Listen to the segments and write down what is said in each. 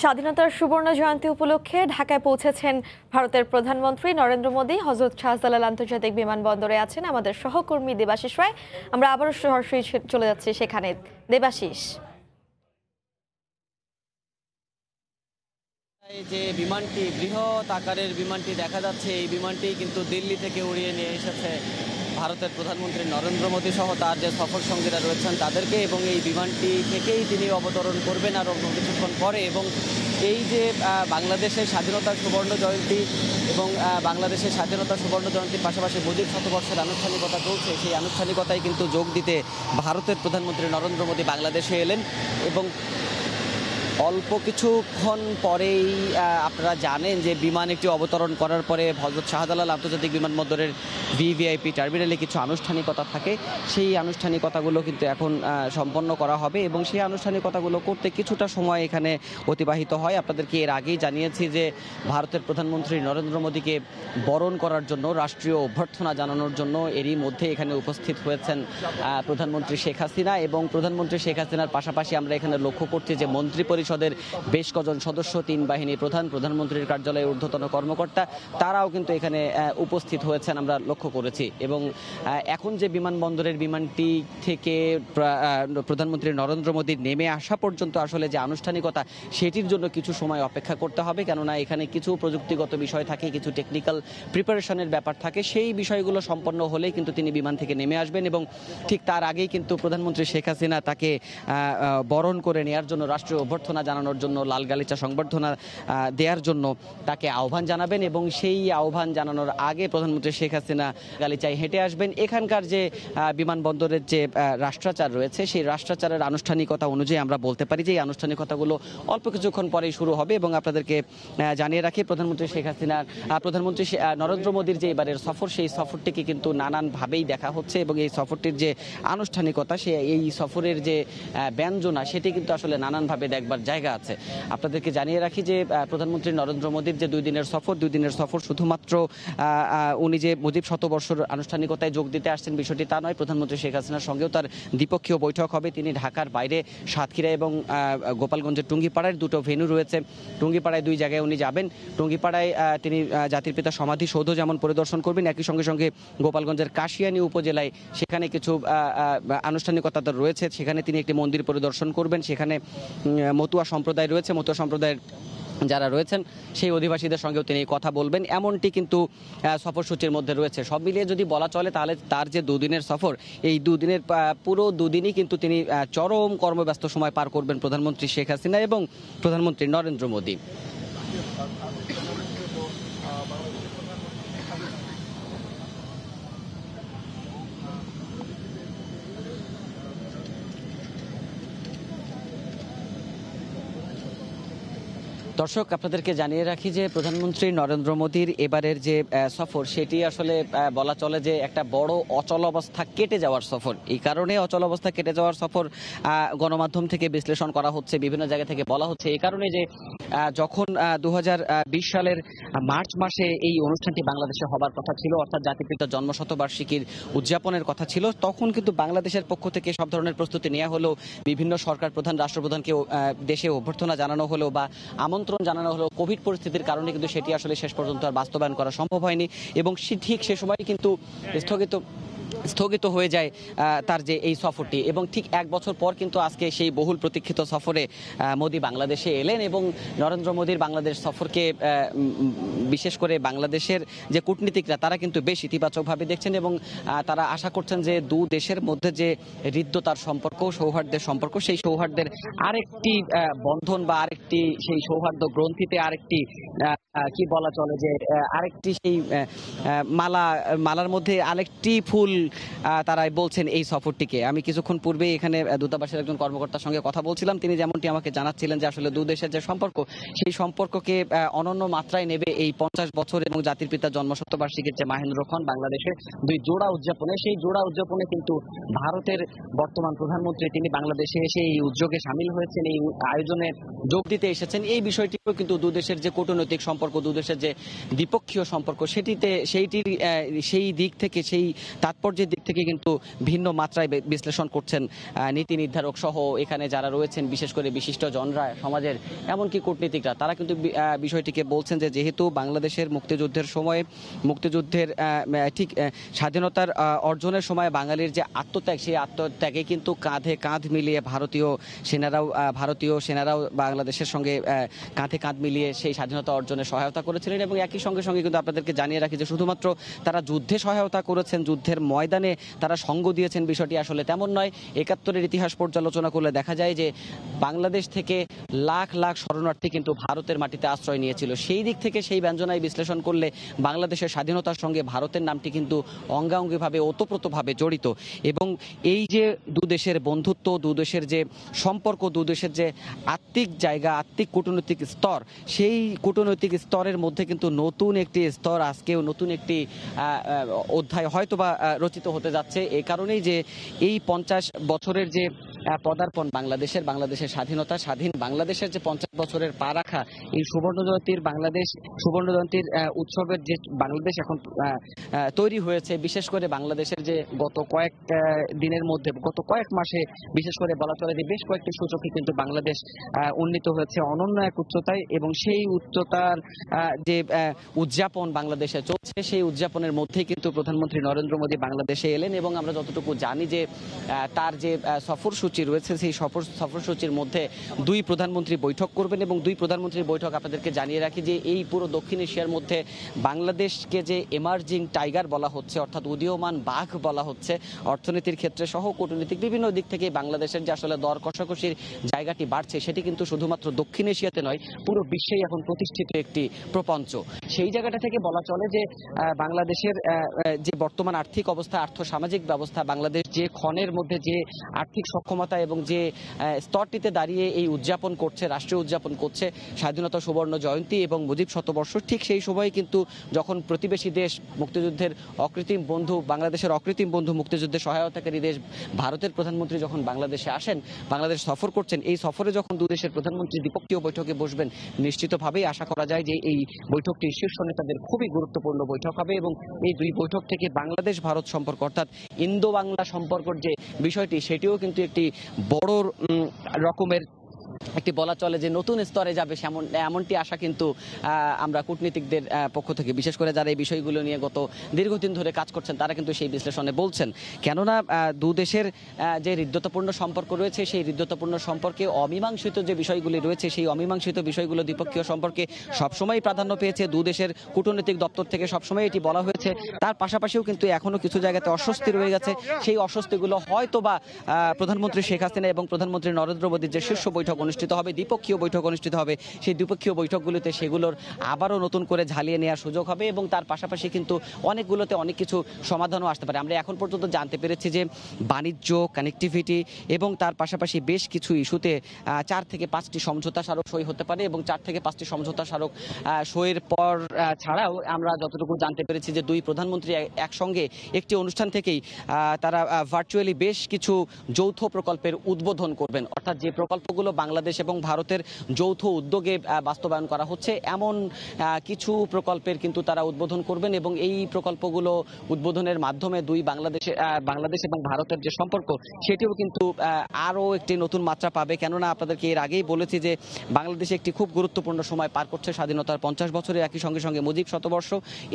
স্বাধীনতার সুবর্ণ জয়ন্তী উপলক্ষে ঢাকায় পৌঁছেছেন ভারতের প্রধানমন্ত্রী নরেন্দ্র মোদী। হযরত শাহজালাল আন্তর্জাতিক বিমানবন্দরে আছেন আমাদের সহকর্মী দেবাশিস রায়। আমরা আবারও সরাসরি চলে যাচ্ছি সেখানে। দেবাশিস, এই যে বিমানটি বৃহৎ আকারের বিমানটি দেখা যাচ্ছে, এই বিমানটি কিন্তু দিল্লি থেকে উড়িয়ে নিয়ে এসেছে ভারতের প্রধানমন্ত্রী নরেন্দ্র মোদী সহ তার যে সফর সঙ্গীরা রয়েছেন তাদেরকে, এবং এই বিমানটি থেকেই তিনি অবতরণ করবেন আরও কিছুক্ষণ পরে। এবং এই যে বাংলাদেশের স্বাধীনতার সুবর্ণ জয়ন্তী এবং বাংলাদেশের স্বাধীনতার সুবর্ণ জয়ন্তীর পাশাপাশি মুজিব শতবর্ষের আনুষ্ঠানিকতা চলছে, সেই আনুষ্ঠানিকতায় কিন্তু যোগ দিতে ভারতের প্রধানমন্ত্রী নরেন্দ্র মোদী বাংলাদেশে এলেন। এবং অল্প কিছুক্ষণ পরেই আপনারা জানেন যে বিমান একটি অবতরণ করার পরে হযরত শাহজালাল আন্তর্জাতিক বিমানবন্দরের ভিভিআইপি টার্মিনালে কিছু আনুষ্ঠানিকতা থাকে, সেই আনুষ্ঠানিকতাগুলো কিন্তু এখন সম্পন্ন করা হবে এবং সেই আনুষ্ঠানিকতাগুলো করতে কিছুটা সময় এখানে অতিবাহিত হয়। আপনাদেরকে এর আগেই জানিয়েছি যে ভারতের প্রধানমন্ত্রী নরেন্দ্র মোদীকে বরণ করার জন্য, রাষ্ট্রীয় অভ্যর্থনা জানানোর জন্য এরই মধ্যে এখানে উপস্থিত হয়েছেন প্রধানমন্ত্রী শেখ হাসিনা। এবং প্রধানমন্ত্রী শেখ হাসিনার পাশাপাশি আমরা এখানে লক্ষ্য করছি যে মন্ত্রী পরিষদের বেশ কজন সদস্য, 3 বাহিনী প্রধান, প্রধানমন্ত্রীর কার্যালয়ের ঊর্ধ্বতন কর্মকর্তা, তারাও কিন্তু এখানে উপস্থিত হয়েছেন আমরা লক্ষ্য করেছি। এবং এখন যে বিমানবন্দরের বিমানটি থেকে প্রধানমন্ত্রী নরেন্দ্র মোদী নেমে আসা পর্যন্ত আসলে যে আনুষ্ঠানিকতা, সেটির জন্য কিছু সময় অপেক্ষা করতে হবে, কেননা এখানে কিছু প্রযুক্তিগত বিষয় থাকে, কিছু টেকনিক্যাল প্রিপারেশনের ব্যাপার থাকে। সেই বিষয়গুলো সম্পন্ন হলেই কিন্তু তিনি বিমান থেকে নেমে আসবেন। এবং ঠিক তার আগেই কিন্তু প্রধানমন্ত্রী শেখ হাসিনা তাকে বরণ করে নেওয়ার জন্য, রাষ্ট্রীয় অভ্যর্থনা জানানোর জন্য, লাল গালিচা সংবর্ধনা দেওয়ার জন্য তাকে আহ্বান জানাবেন। এবং সেই আহ্বান জানানোর আগে প্রধানমন্ত্রী শেখ হাসিনা গালিচায় হেঁটে আসবেন। এখানকার যে বিমানবন্দরের যে রাষ্ট্রাচার রয়েছে, সেই রাষ্ট্রাচারের আনুষ্ঠানিকতা অনুযায়ী আমরা বলতে পারি যে এই আনুষ্ঠানিকতাগুলো অল্প কিছুক্ষণ পরেই শুরু হবে। এবং আপনাদেরকে জানিয়ে রাখি, প্রধানমন্ত্রী শেখ হাসিনার প্রধানমন্ত্রী নরেন্দ্র মোদীর যে এবারের সফর, সেই সফরটিকে কিন্তু নানানভাবেই দেখা হচ্ছে। এবং এই সফরটির যে আনুষ্ঠানিকতা, এই সফরের যে ব্যঞ্জনা, সেটি কিন্তু আসলে নানানভাবে দেখবার জায়গা আছে। আপনাদেরকে জানিয়ে রাখি যে প্রধানমন্ত্রী নরেন্দ্র মোদীর যে 2 দিনের সফর শুধুমাত্র উনি যে মুজিব শতবর্ষের আনুষ্ঠানিকতায় যোগ দিতে আসছেন বিষয়টি তা নয়। প্রধানমন্ত্রী শেখ হাসিনার সঙ্গেও তার দ্বিপক্ষীয় বৈঠক হবে। তিনি ঢাকার বাইরে সাতক্ষীরা এবং গোপালগঞ্জের টুঙ্গিপাড়ায় 2টো ভেন্যু রয়েছে, টুঙ্গিপাড়ায় 2 জায়গায় উনি যাবেন। টুঙ্গিপাড়ায় তিনি জাতির পিতা সমাধিসৌধ যেমন পরিদর্শন করবেন, একই সঙ্গে গোপালগঞ্জের কাশিয়ানী উপজেলায় সেখানে কিছু আনুষ্ঠানিকতা রয়েছে, সেখানে তিনি একটি মন্দির পরিদর্শন করবেন। সেখানে মতুয়া সম্প্রদায় রয়েছে, মতুয়া সম্প্রদায়ের যারা রয়েছেন সেই অধিবাসীদের সঙ্গেও তিনি কথা বলবেন, এমনটি কিন্তু সফরসূচির মধ্যে রয়েছে। সব মিলিয়ে যদি বলা চলে তাহলে তার যে 2 দিনের সফর, এই 2 দিনের পুরো 2 দিনই কিন্তু তিনি চরম কর্মব্যস্ত সময় পার করবেন প্রধানমন্ত্রী শেখ হাসিনা এবং প্রধানমন্ত্রী নরেন্দ্র মোদী। দর্শক, আপনাদেরকে জানিয়ে রাখি যে প্রধানমন্ত্রী নরেন্দ্র মোদীর এবারের যে সফর, সেটি আসলে বলা চলে যে একটা বড় অচল অবস্থা কেটে যাওয়ার সফর। এই কারণে অচল অবস্থা কেটে যাওয়ার সফর গণমাধ্যম থেকে বিশ্লেষণ করা হচ্ছে, বিভিন্ন জায়গা থেকে বলা হচ্ছে। এই কারণে যে যখন 2020 সালের মার্চ মাসে এই অনুষ্ঠানটি বাংলাদেশে হবার কথা ছিল, অর্থাৎ জাতিপিতার জন্মশতবার্ষিকীর উদযাপনের কথা ছিল, তখন কিন্তু বাংলাদেশের পক্ষ থেকে সব ধরনের প্রস্তুতি নেওয়া হলো। বিভিন্ন সরকার প্রধান, রাষ্ট্রপ্রধানকে দেশে অভ্যর্থনা জানানো হলো বা আমন্ত্রণ জানানো হলো। কোভিড পরিস্থিতির কারণে কিন্তু সেটি আসলে শেষ পর্যন্ত আর বাস্তবায়ন করা সম্ভব হয়নি এবং ঠিক সে সময় কিন্তু স্থগিত হয়ে যায় তার যে এই সফরটি। এবং ঠিক 1 বছর পর কিন্তু আজকে সেই বহুল প্রতীক্ষিত সফরে মোদী বাংলাদেশে এলেন। এবং নরেন্দ্র মোদীর বাংলাদেশ সফরকে বিশেষ করে বাংলাদেশের যে কূটনীতিকরা, তারা কিন্তু বেশ ইতিবাচকভাবে দেখছেন এবং তারা আশা করছেন যে 2 দেশের মধ্যে যে হৃদ্যতার সম্পর্ক, সৌহার্দ্যের সম্পর্ক, সেই সৌহার্দ্যের আরেকটি বন্ধন বা আরেকটি সেই সৌহার্দ্য গ্রন্থিতে আরেকটি কি বলা চলে যে আরেকটি সেই মালার মধ্যে আরেকটি ফুল তারাই বলছেন এই সফরটিকে। আমি কিছুক্ষণ পূর্বে এখানে দূতাবাসের একজন কর্মকর্তার সঙ্গে কথা বলছিলাম, তিনি যেমনটি আমাকে জানাচ্ছিলেন যে আসলে 2 দেশের যে সম্পর্ক, সেই সম্পর্ককে অনন্য মাত্রায় নেবে এই 50 বছর এবং জাতির পিতার জন্মশতবার্ষিকীর যে মাহেন্দ্রক্ষণ বাংলাদেশে 2 জোড়া উদযাপনে, সেই জোড়া উদযাপনে কিন্তু ভারতের বর্তমান প্রধানমন্ত্রী তিনি বাংলাদেশে এসে এই উদ্যোগে সামিল হয়েছেন, এই আয়োজনে যোগ দিতে এসেছেন। এই বিষয়টিও কিন্তু দুদেশের যে কূটনৈতিক সম্পর্ক, দুদেশের যে দ্বিপক্ষীয় সম্পর্ক, সেই দিক থেকে, সেই তাৎপর্যের দিক থেকে কিন্তু ভিন্ন মাত্রায় বিশ্লেষণ করছেন নীতি নির্ধারক সহ এখানে যারা রয়েছেন, বিশেষ করে বিশিষ্ট জনরা সমাজের, এমনকি কূটনীতিকরা। তারা কিন্তু বিষয়টিকে বলছেন যে যেহেতু বাংলাদেশের মুক্তিযুদ্ধের সময়, মুক্তিযুদ্ধের ঠিক স্বাধীনতার অর্জনের সময় বাঙালির যে আত্মত্যাগ, সেই আত্মত্যাগে কিন্তু কাঁধে কাঁধ মিলিয়ে ভারতীয় সেনারাও বাংলাদেশের সঙ্গে কাঁধে কাঁধ মিলিয়ে সেই স্বাধীনতা অর্জনে সহায়তা করেছিলেন। এবং একই সঙ্গে সঙ্গে কিন্তু আপনাদেরকে জানিয়ে রাখি যে শুধুমাত্র তারা যুদ্ধে সহায়তা করেছেন, যুদ্ধের ময়দানে তারা সঙ্গ দিয়েছেন, বিষয়টি আসলে তেমন নয়। ৭১-এর ইতিহাস পর্যালোচনা করলে দেখা যায় যে বাংলাদেশ থেকে লাখ লাখ শরণার্থী কিন্তু ভারতের মাটিতে আশ্রয় নিয়েছিল। সেই দিক থেকে, সেই ব্যঞ্জনায় বিশ্লেষণ করলে বাংলাদেশের স্বাধীনতার সঙ্গে ভারতের নামটি কিন্তু অঙ্গাঙ্গিভাবে, ওতপ্রোতভাবে জড়িত। এবং এই যে দুদেশের বন্ধুত্ব, দুদেশের যে সম্পর্ক, দুদেশের যে আত্মিক জায়গা, আত্মিক কূটনৈতিক স্তর, সেই কূটনৈতিক স্তরের মধ্যে কিন্তু নতুন একটি স্তর, আজকেও নতুন একটি অধ্যায় হয়তোবা রচিত হতে যাচ্ছে। এই কারণেই যে এই ৫০ বছরের যে পদার্পণ বাংলাদেশের স্বাধীন বাংলাদেশের যে ৫০ বছরের পা রাখা, এই সুবর্ণজয়ন্তীর উৎসবের যে বাংলাদেশ এখন তৈরি হয়েছে, বিশেষ করে বাংলাদেশের যে গত কয়েক দিনের মধ্যে, গত কয়েক মাসে বিশেষ করে বলা চলে যে বেশ কয়েকটি সূচকে কিন্তু বাংলাদেশ উন্নীত হয়েছে অনন্য এক উচ্চতায়। এবং সেই উচ্চতার যে উদযাপন বাংলাদেশে চলছে, সেই উদযাপনের মধ্যেই কিন্তু প্রধানমন্ত্রী নরেন্দ্র মোদী বাংলাদেশে এলেন। এবং আমরা যতটুকু জানি যে তার যে সফরসূচি রয়েছে, সেই সফরসূচির মধ্যে দুই প্রধানমন্ত্রী বৈঠক করবেন। এবং দুই প্রধানমন্ত্রীর বৈঠক আপনাদেরকে জানিয়ে রাখি যে এই পুরো দক্ষিণ এশিয়ার মধ্যে বাংলাদেশকে যে এমার্জিং টাইগার বলা হচ্ছে, অর্থাৎ উদীয়মান বাঘ বলা হচ্ছে, অর্থনীতির ক্ষেত্রে সহ কূটনীতিক বিভিন্ন দিক থেকে বাংলাদেশের যে আসলে দর কষাকষির জায়গাটি বাড়ছে, সেটি কিন্তু শুধুমাত্র দক্ষিণ এশিয়াতে নয়, পুরো বিশ্বেই এখন প্রতিষ্ঠিত একটি প্রপঞ্চ। সেই জায়গাটা থেকে বলা চলে যে বাংলাদেশের যে বর্তমান আর্থিক অবস্থা, আর্থসামাজিক ব্যবস্থা, বাংলাদেশ যে ক্ষণের মধ্যে যে আর্থিক সক্ষমতা এবং যে স্তরটিতে দাঁড়িয়ে এই উদযাপন করছে, রাষ্ট্রীয় উদযাপন করছে স্বাধীনতা সুবর্ণ জয়ন্তী এবং মুজিব শতবর্ষ, ঠিক সেই সময় কিন্তু যখন প্রতিবেশী দেশ, মুক্তিযুদ্ধের অকৃত্রিম বন্ধু, বাংলাদেশের অকৃত্রিম বন্ধু, মুক্তিযুদ্ধের সহায়তাকারী দেশ ভারতের প্রধানমন্ত্রী যখন বাংলাদেশে আসেন, বাংলাদেশ সফর করছেন, এই সফরে যখন দুদেশের প্রধানমন্ত্রী দ্বিপক্ষীয় বৈঠকে বসবেন, নিশ্চিতভাবেই আশা করা যায় যে এই বৈঠকটি শীর্ষ নেতাদের খুবই গুরুত্বপূর্ণ বৈঠক হবে। এবং এই দুই বৈঠক থেকে বাংলাদেশ ভারত সম্পর্ক, অর্থাৎ ইন্দো বাংলা সম্পর্কের যে বিষয়টি, সেটিও কিন্তু একটি বড় রকমের একটি বলা চলে যে নতুন স্তরে যাবে, এমনটি আশা কিন্তু আমরা কূটনীতিকদের পক্ষ থেকে, বিশেষ করে যারা এই বিষয়গুলো নিয়ে গত দীর্ঘদিন ধরে কাজ করছেন, তারা কিন্তু সেই বিশ্লেষণে বলছেন। কেননা দুদেশের যে হৃদ্যতাপূর্ণ সম্পর্ক রয়েছে, সেই হৃদ্যতাপূর্ণ সম্পর্কে অমীমাংসিত যে বিষয়গুলি রয়েছে, সেই অমীমাংসিত বিষয়গুলো দ্বিপক্ষীয় সম্পর্কে সবসময় প্রাধান্য পেয়েছে। দুদেশের কূটনৈতিক দপ্তর থেকে সবসময় এটি বলা হয়েছে। তার পাশাপাশিও কিন্তু এখনো কিছু জায়গাতে অস্বস্তি রয়ে গেছে। সেই অস্বস্তিগুলো হয়তোবা প্রধানমন্ত্রী শেখ হাসিনা এবং প্রধানমন্ত্রী নরেন্দ্র মোদীর যে শীর্ষ বৈঠক অনুষ্ঠিত হবে, দ্বিপক্ষীয় বৈঠক অনুষ্ঠিত হবে, সেই দ্বিপক্ষীয় বৈঠকগুলোতে সেগুলোর আবারও নতুন করে ঝালিয়ে নেওয়ার সুযোগ হবে। এবং তার পাশাপাশি কিন্তু অনেকগুলোতে অনেক কিছু সমাধানও আসতে পারে। আমরা এখন পর্যন্ত জানতে পেরেছি যে বাণিজ্য, কানেক্টিভিটি এবং তার পাশাপাশি বেশ কিছু ইস্যুতে 4 থেকে 5টি সমঝোতা স্মারক সই হতে পারে। এবং 4 থেকে 5টি সমঝোতা স্মারক সইয়ের পর ছাড়াও আমরা যতটুকু জানতে পেরেছি যে দুই প্রধানমন্ত্রী একসঙ্গে একটি অনুষ্ঠান থেকেই তারা ভার্চুয়ালি বেশ কিছু যৌথ প্রকল্পের উদ্বোধন করবেন। অর্থাৎ যে প্রকল্পগুলো বাংলাদেশ এবং ভারতের যৌথ উদ্যোগে বাস্তবায়ন করা হচ্ছে, এমন কিছু প্রকল্পের কিন্তু তারা উদ্বোধন করবেন। এবং এই প্রকল্পগুলো উদ্বোধনের মাধ্যমে বাংলাদেশ এবং ভারতের যে সম্পর্ক, সেটিও কিন্তু আরও একটি নতুন মাত্রা পাবে। কেননা আপনাদেরকে এর আগেই বলেছি যে বাংলাদেশ একটি খুব গুরুত্বপূর্ণ সময় পার করছে, স্বাধীনতার ৫০ বছরে, একই সঙ্গে সঙ্গে মুজিব শতবর্ষ।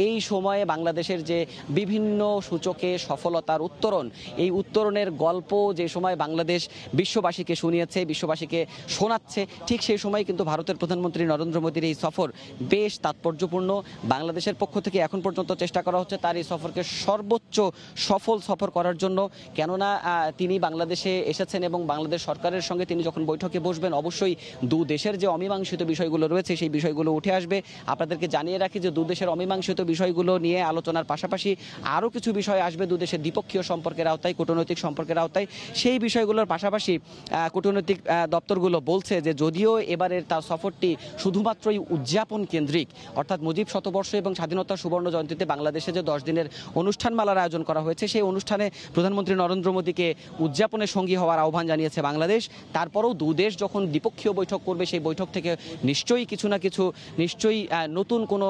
এই সময়ে বাংলাদেশের যে বিভিন্ন সূচকে সফলতার উত্তরণ, এই উত্তরণের গল্প যে সময় বাংলাদেশ বিশ্ববাসীকে শুনিয়েছে, বিশ্ববাসীকে শোনাচ্ছে, ঠিক সেই সময় কিন্তু ভারতের প্রধানমন্ত্রী নরেন্দ্র মোদীর এই সফর বেশ তাৎপর্যপূর্ণ। বাংলাদেশের পক্ষ থেকে এখন পর্যন্ত চেষ্টা করা হচ্ছে তার এই সফরকে সর্বোচ্চ সফল সফর করার জন্য। কেননা তিনি বাংলাদেশে এসেছেন এবং বাংলাদেশ সরকারের সঙ্গে তিনি যখন বৈঠকে বসবেন, অবশ্যই দু দেশের যে অমীমাংসিত বিষয়গুলো রয়েছে, সেই বিষয়গুলো উঠে আসবে। আপনাদেরকে জানিয়ে রাখি যে দু দেশের অমীমাংসিত বিষয়গুলো নিয়ে আলোচনার পাশাপাশি আরও কিছু বিষয় আসবে দু দেশের দ্বিপক্ষীয় সম্পর্কের আওতায়, কূটনৈতিক সম্পর্কের আওতায়। সেই বিষয়গুলোর পাশাপাশি কূটনৈতিক দপ্তরগুলো বলছে যে যদিও এবারের তার সফরটি শুধুমাত্রই উদযাপন কেন্দ্রিক, অর্থাৎ মুজিব শতবর্ষ এবং স্বাধীনতা সুবর্ণ জয়ন্তীতে বাংলাদেশে যে 10 দিনের অনুষ্ঠানমালার আয়োজন করা হয়েছে, সেই অনুষ্ঠানে প্রধানমন্ত্রী নরেন্দ্র মোদীকে উদযাপনের সঙ্গী হওয়ার আহ্বান জানিয়েছে বাংলাদেশ। তারপরেও দুদেশ যখন দ্বিপক্ষীয় বৈঠক করবে, সেই বৈঠক থেকে নিশ্চয়ই কিছু না কিছু, নিশ্চয়ই নতুন কোনো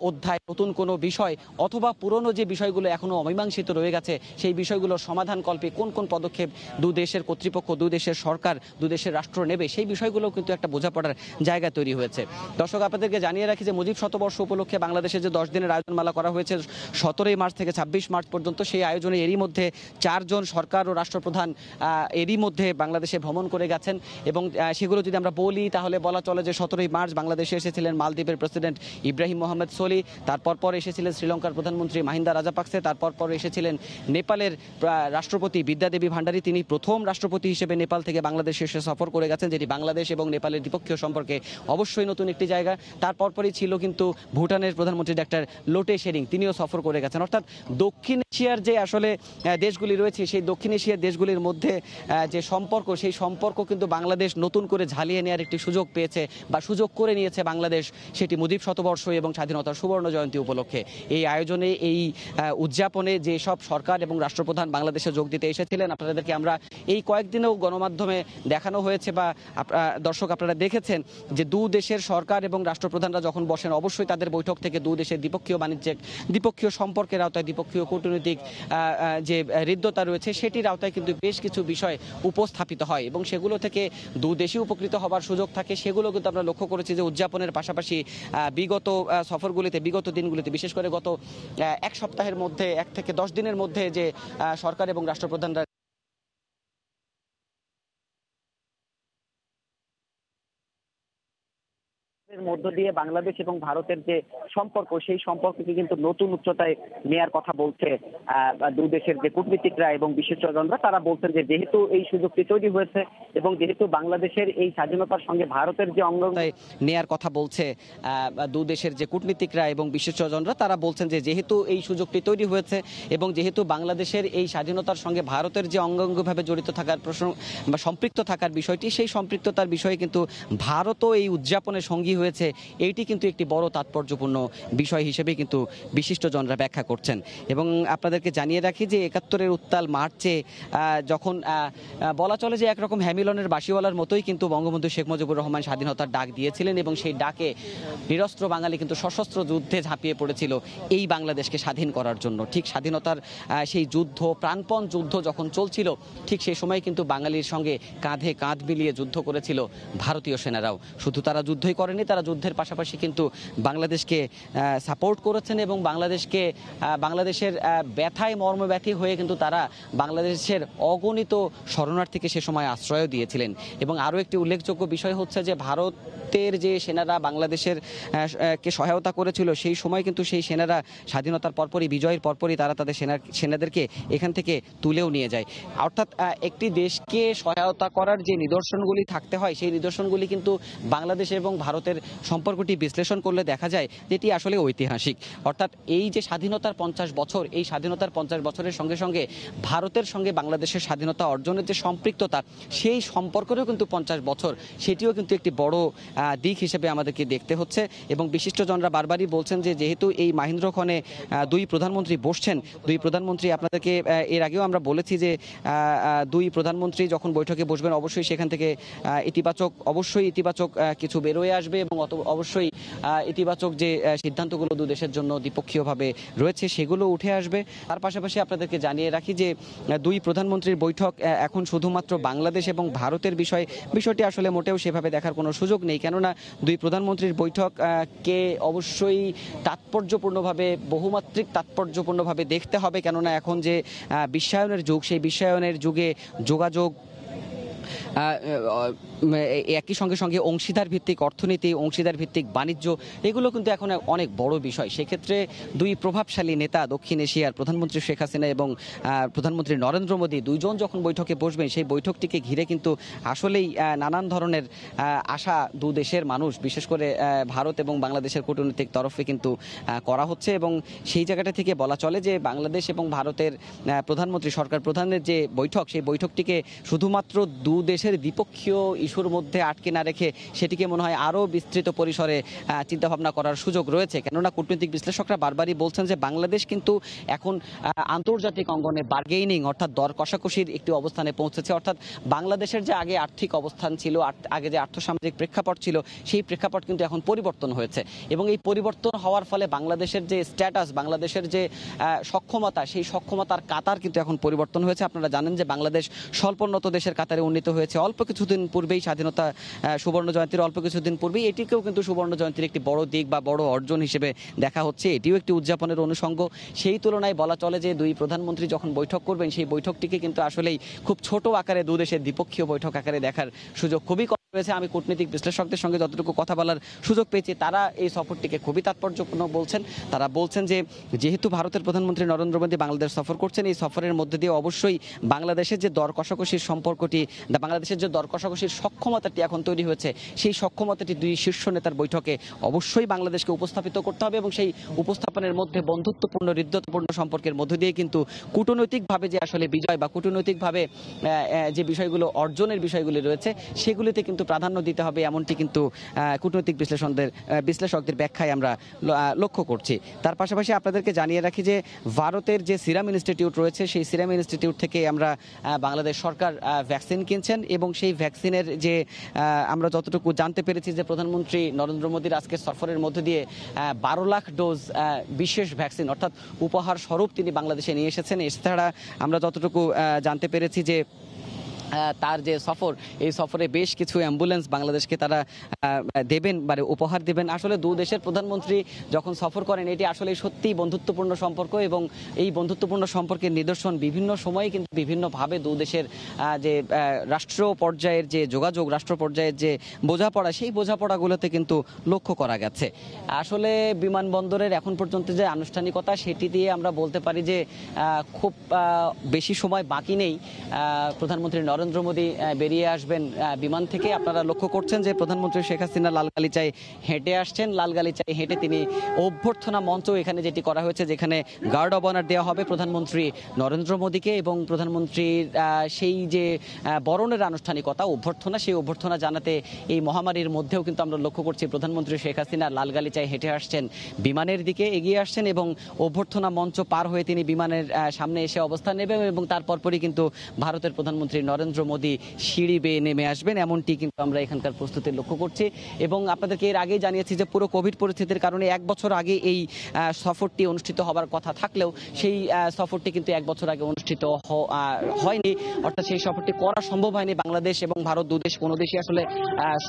অধ্যায়, নতুন কোনো বিষয় অথবা পুরনো যে বিষয়গুলো এখনো অমীমাংসিত রয়ে গেছে, সেই বিষয়গুলোর সমাধানকল্পে কোন কোন পদক্ষেপ দুদেশের কর্তৃপক্ষ, দুদেশের সরকার, দুদেশের রাষ্ট্র নেবে, সেই বিষয়গুলো কিন্তু একটা বোঝাপড়ার জায়গা তৈরি হয়েছে। দর্শক, আপনাদেরকে জানিয়ে রাখি যে মুজিব শতবর্ষ উপলক্ষে বাংলাদেশে যে 10 দিনের আয়োজনমালা করা হয়েছে 17 মার্চ থেকে 26 মার্চ পর্যন্ত, সেই আয়োজনে এরই মধ্যে 4 জন সরকার ও রাষ্ট্রপ্রধান এরই মধ্যে বাংলাদেশে ভ্রমণ করে গেছেন। এবং সেগুলো যদি আমরা বলি তাহলে বলা চলে যে 17 মার্চ বাংলাদেশে এসেছিলেন মালদ্বীপের প্রেসিডেন্ট ইব্রাহিম মোহাম্মদ সোলি, তারপর এসেছিলেন শ্রীলঙ্কার প্রধানমন্ত্রী মাহিন্দা রাজাপাকসে, তারপর এসেছিলেন নেপালের রাষ্ট্রপতি বিদ্যাদেবী ভান্ডারী। তিনি প্রথম রাষ্ট্রপতি হিসেবে নেপাল থেকে বাংলাদেশে এসে সফর করে গেছেন, যেটি বাংলাদেশ এবং নেপালের দ্বিপক্ষীয় সম্পর্কে অবশ্যই নতুন একটি জায়গা। তারপরই ছিল কিন্তু ভুটানের প্রধানমন্ত্রী ডাক্তার লোটে শেরিং, তিনিও সফর করে গেছেন। অর্থাৎ দক্ষিণ এশিয়ার যে আসলে দেশগুলি রয়েছে, সেই দক্ষিণ এশিয়ার দেশগুলির মধ্যে যে সম্পর্ক, সেই সম্পর্ক কিন্তু বাংলাদেশ নতুন করে ঝালিয়ে নেওয়ার একটি সুযোগ পেয়েছে বা সুযোগ করে নিয়েছে বাংলাদেশ, সেটি মুজিব শতবর্ষ এবং স্বাধীনতার সুবর্ণ জয়ন্তী উপলক্ষে। এই আয়োজনে, এই উদযাপনে যে সব সরকার এবং রাষ্ট্রপ্রধান বাংলাদেশে যোগ দিতে এসেছিলেন, আপনাদেরকে আমরা এই কয়েকদিনেও গণমাধ্যমে দেখানো হয়েছে বা দর্শক আপনারা দেখেছেন যে দু দেশের সরকার এবং রাষ্ট্রপ্রধানরা যখন বসেন, অবশ্যই তাদের বৈঠক থেকে দু দেশের দ্বিপক্ষীয় বাণিজ্যিক, দ্বিপক্ষীয় সম্পর্কের আওতায়, দ্বিপক্ষীয় কূটনৈতিক যে হৃদ্যতা রয়েছে, সেটির আওতায় কিন্তু বেশ কিছু বিষয় উপস্থাপিত হয় এবং সেগুলো থেকে দু দেশই উপকৃত হবার সুযোগ থাকে। সেগুলো কিন্তু আমরা লক্ষ্য করেছি যে উদযাপনের পাশাপাশি বিগত সফরগুলিতে, বিগত দিনগুলিতে, বিশেষ করে গত এক সপ্তাহের মধ্যে, 1 থেকে 10 দিনের মধ্যে যে সরকার এবং রাষ্ট্রপ্রধানরা এর মধ্য দিয়ে বাংলাদেশ এবং ভারতের যে সম্পর্ক, সেই সম্পর্ককে কিন্তু নতুন উচ্চতায় নেয়ার কথা বলছে দু দেশের যে কূটনীতিকরা এবং বিশেষজ্ঞরা। তারা বলছেন যে যেহেতু এই সুযোগটি তৈরি হয়েছে এবং যেহেতু বাংলাদেশের এই স্বাধীনতার সঙ্গে ভারতের যে অঙ্গ নেয়ার কথা বলছে দু দেশের যে কূটনীতিকরা এবং বিশেষজ্ঞরা, তারা বলছেন যে যেহেতু এই সুযোগটি তৈরি হয়েছে এবং যেহেতু বাংলাদেশের এই স্বাধীনতার সঙ্গে ভারতের যে অঙ্গাঙ্গভাবে জড়িত থাকার প্রশ্ন বা সম্পৃক্ত থাকার বিষয়টি, সেই সম্পৃক্ততার বিষয়ে কিন্তু ভারতও এই উদযাপনের সঙ্গী হয়েছে। এইটি কিন্তু একটি বড় তাৎপর্যপূর্ণ বিষয় হিসেবে কিন্তু বিশিষ্টজনরা ব্যাখ্যা করছেন। এবং আপনাদেরকে জানিয়ে রাখি যে 71-এর উত্তাল মার্চে যখন বলা চলে যে একরকম হ্যামিলনের বাঁশিওয়ালার মতোই কিন্তু বঙ্গবন্ধু শেখ মুজিবুর রহমান স্বাধীনতার ডাক দিয়েছিলেন এবং সেই ডাকে নিরস্ত্র বাঙালি কিন্তু সশস্ত্র যুদ্ধে ঝাঁপিয়ে পড়েছিল এই বাংলাদেশকে স্বাধীন করার জন্য। ঠিক স্বাধীনতার সেই যুদ্ধ, প্রাণপণ যুদ্ধ যখন চলছিল, ঠিক সেই সময় কিন্তু বাঙালির সঙ্গে কাঁধে কাঁধ মিলিয়ে যুদ্ধ করেছিল ভারতীয় সেনারাও। শুধু তারা যুদ্ধই করেনি, তারা যুদ্ধের পাশাপাশি কিন্তু বাংলাদেশকে সাপোর্ট করেছেন এবং বাংলাদেশের ব্যথায় মর্মব্যথী হয়ে কিন্তু তারা বাংলাদেশের অগণিত শরণার্থীকে সে সময় আশ্রয় দিয়েছিলেন। এবং আরও একটি উল্লেখযোগ্য বিষয় হচ্ছে যে ভারতের যে সেনারা বাংলাদেশের কে সহায়তা করেছিল, সেই সময় কিন্তু সেই সেনারা স্বাধীনতার পরপরই, বিজয়ের পরপরই তারা তাদের সেনাদেরকে এখান থেকে তুলেও নিয়ে যায়। অর্থাৎ একটি দেশকে সহায়তা করার যে নিদর্শনগুলি থাকতে হয়, সেই নিদর্শনগুলি কিন্তু বাংলাদেশ এবং ভারতের সম্পর্কটি বিশ্লেষণ করলে দেখা যায় যেটি আসলে ঐতিহাসিক। অর্থাৎ এই যে স্বাধীনতার 50 বছর, এই স্বাধীনতার 50 বছরের সঙ্গে সঙ্গে ভারতের সঙ্গে বাংলাদেশের স্বাধীনতা অর্জনের যে সম্পৃক্ততা, সেই সম্পর্কেরও কিন্তু 50 বছর, সেটিও কিন্তু একটি বড় দিক হিসেবে আমাদেরকে দেখতে হচ্ছে। এবং বিশিষ্টজনরা বারবারই বলছেন যে যেহেতু এই মাহেন্দ্রক্ষণে দুই প্রধানমন্ত্রী বসছেন, দুই প্রধানমন্ত্রী, আপনাদেরকে এর আগেও আমরা বলেছি যে দুই প্রধানমন্ত্রী যখন বৈঠকে বসবেন, অবশ্যই সেখান থেকে ইতিবাচক কিছু বেরোয় আসবে এবং অবশ্যই ইতিবাচক যে সিদ্ধান্তগুলো দু দেশের জন্য দ্বিপক্ষীয়ভাবে রয়েছে, সেগুলো উঠে আসবে। তার পাশাপাশি আপনাদেরকে জানিয়ে রাখি যে দুই প্রধানমন্ত্রীর বৈঠক এখন শুধুমাত্র বাংলাদেশ এবং ভারতের বিষয়টি আসলে মোটেও সেভাবে দেখার কোনো সুযোগ নেই। কেননা দুই প্রধানমন্ত্রীর বৈঠক কে অবশ্যই তাৎপর্যপূর্ণভাবে, বহুমাত্রিক তাৎপর্যপূর্ণভাবে দেখতে হবে। কেননা এখন যে বিশ্বায়নের যুগ, সেই বিশ্বায়নের যুগে যোগাযোগ, একই সঙ্গে অংশীদার ভিত্তিক অর্থনীতি, অংশীদার ভিত্তিক বাণিজ্য, এগুলো কিন্তু এখন অনেক বড় বিষয়। সেক্ষেত্রে দুই প্রভাবশালী নেতা, দক্ষিণ এশিয়ার প্রধানমন্ত্রী শেখ হাসিনা এবং প্রধানমন্ত্রী নরেন্দ্র মোদী, দুইজন যখন বৈঠকে বসবেন, সেই বৈঠকটিকে ঘিরে কিন্তু আসলেই নানান ধরনের আশা দু দেশের মানুষ, বিশেষ করে ভারত এবং বাংলাদেশের কূটনৈতিক তরফে কিন্তু করা হচ্ছে। এবং সেই জায়গাটা থেকে বলা চলে যে বাংলাদেশ এবং ভারতের প্রধানমন্ত্রী, সরকার প্রধানের যে বৈঠক, সেই বৈঠকটিকে শুধুমাত্র দু দেশের দ্বিপক্ষীয় ইস্যুর মধ্যে আটকে না রেখে সেটিকে মনে হয় আরও বিস্তৃত পরিসরে চিন্তাভাবনা করার সুযোগ রয়েছে। কেননা কূটনৈতিক বিশ্লেষকরা বারবারই বলছেন যে বাংলাদেশ কিন্তু এখন আন্তর্জাতিক অঙ্গনে বার্গেইনিং অর্থাৎ দর কষাকষির একটি অবস্থানে পৌঁছেছে। অর্থাৎ বাংলাদেশের যে আগে আর্থিক অবস্থান ছিল, আগে যে আর্থসামাজিক প্রেক্ষাপট ছিল, সেই প্রেক্ষাপট কিন্তু এখন পরিবর্তন হয়েছে এবং এই পরিবর্তন হওয়ার ফলে বাংলাদেশের যে স্ট্যাটাস, বাংলাদেশের যে সক্ষমতা, সেই সক্ষমতার কাতার কিন্তু এখন পরিবর্তন হয়েছে। আপনারা জানেন যে বাংলাদেশ স্বল্পোন্নত দেশের কাতারে উন্নীত হয়েছে অল্প কিছুদিন পূর্বেই, স্বাধীনতা সুবর্ণ জয়ন্তীর অল্প কিছুদিন পূর্বেই। এটিকেও কিন্তু সুবর্ণ জয়ন্তীর একটি বড় দিক বা বড় অর্জন হিসেবে দেখা হচ্ছে, এটিও একটি উদযাপনের অনুষঙ্গ। সেই তুলনায় বলা চলে যে দুই প্রধানমন্ত্রী যখন বৈঠক করবেন, সেই বৈঠকটিকে কিন্তু আসলেই খুব ছোট আকারে দু দেশের দ্বিপক্ষীয় বৈঠক আকারে দেখার সুযোগ খুবই কম রয়েছে। আমি কূটনৈতিক বিশ্লেষকদের সঙ্গে যতটুকু কথা বলার সুযোগ পেয়েছি, তারা এই সফরটিকে খুবই তাৎপর্যপূর্ণ বলছেন। তারা বলছেন যে যেহেতু ভারতের প্রধানমন্ত্রী নরেন্দ্র মোদী বাংলাদেশ সফর করছেন, এই সফরের মধ্যে দিয়ে অবশ্যই বাংলাদেশের যে দর কষাকষির সম্পর্কটি, বাংলাদেশের যে দর কষাকষির সক্ষমতাটি এখন তৈরি হয়েছে, সেই সক্ষমতাটি দুই শীর্ষ নেতার বৈঠকে অবশ্যই বাংলাদেশকে উপস্থাপিত করতে হবে এবং সেই উপস্থাপনের মধ্যে বন্ধুত্বপূর্ণ, হৃদ্যতাপূর্ণ সম্পর্কের মধ্য দিয়ে কিন্তু কূটনৈতিকভাবে যে আসলে বিজয় বা কূটনৈতিকভাবে যে বিষয়গুলো অর্জনের বিষয়গুলি রয়েছে, সেগুলিতে কিন্তু প্রাধান্য দিতে হবে, এমনটি কিন্তু কূটনৈতিক বিশ্লেষকদের ব্যাখ্যায় আমরা লক্ষ্য করছি। তার পাশাপাশি আপনাদেরকে জানিয়ে রাখি যে ভারতের যে সিরাম ইনস্টিটিউট রয়েছে, সেই সিরাম ইনস্টিটিউট থেকে আমরা বাংলাদেশ সরকার ভ্যাকসিন কিনছেন এবং সেই ভ্যাকসিনের যে আমরা যতটুকু জানতে পেরেছি যে প্রধানমন্ত্রী নরেন্দ্র মোদীর আজকের সফরের মধ্যে দিয়ে 12 লাখ ডোজ বিশেষ ভ্যাকসিন অর্থাৎ উপহার স্বরূপ তিনি বাংলাদেশে নিয়ে এসেছেন। এছাড়া আমরা যতটুকু জানতে পেরেছি যে তার যে সফর, এই সফরে বেশ কিছু অ্যাম্বুলেন্স বাংলাদেশকে তারা দেবেন, মানে উপহার দেবেন। আসলে দু দেশের প্রধানমন্ত্রী যখন সফর করেন, এটি আসলে সত্যিই বন্ধুত্বপূর্ণ সম্পর্ক এবং এই বন্ধুত্বপূর্ণ সম্পর্কের নিদর্শন বিভিন্ন সময়ে কিন্তু বিভিন্নভাবে দু দেশের যে রাষ্ট্র পর্যায়ের যে যোগাযোগ, রাষ্ট্র পর্যায়ের যে বোঝাপড়া, সেই বোঝাপড়াগুলোতে কিন্তু লক্ষ্য করা গেছে। আসলে বিমানবন্দরের এখন পর্যন্ত যে আনুষ্ঠানিকতা, সেটি দিয়ে আমরা বলতে পারি যে খুব বেশি সময় বাকি নেই। প্রধানমন্ত্রী নরেন্দ্র মোদী বেরিয়ে আসবেন বিমান থেকে। আপনারা লক্ষ্য করছেন যে প্রধানমন্ত্রী শেখ হাসিনা লালগালিচায় হেঁটে আসছেন। লালগালিচায় হেঁটে তিনি অভ্যর্থনা মঞ্চ এখানে যেটি করা হয়েছে, যেখানে গার্ড অব অনার দেওয়া হবে প্রধানমন্ত্রী নরেন্দ্র মোদীকে এবং প্রধানমন্ত্রীর সেই যে বরণের আনুষ্ঠানিকতা, অভ্যর্থনা, সেই অভ্যর্থনা জানাতে এই মহামারীর মধ্যেও কিন্তু আমরা লক্ষ্য করছি প্রধানমন্ত্রী শেখ হাসিনা লালগালিচায় হেঁটে আসছেন, বিমানের দিকে এগিয়ে আসছেন এবং অভ্যর্থনা মঞ্চ পার হয়ে তিনি বিমানের সামনে এসে অবস্থান নেবেন এবং তারপরই কিন্তু ভারতের প্রধানমন্ত্রী নরেন্দ্র মোদী সিঁড়ি বেয়ে নেমে আসবেন, এমনটি কিন্তু আমরা এখানকার প্রস্তুতি লক্ষ্য করছি। এবং আপনাদেরকে এর আগেই জানিয়েছি যে পুরো কোভিড পরিস্থিতির কারণে 1 বছর আগে এই সফরটি অনুষ্ঠিত হবার কথা থাকলেও সেই সফরটি কিন্তু 1 বছর আগে অনুষ্ঠিত হয়নি, অর্থাৎ সেই সফরটি করা সম্ভব হয়নি। বাংলাদেশ এবং ভারত দু দেশ কোনো দেশই আসলে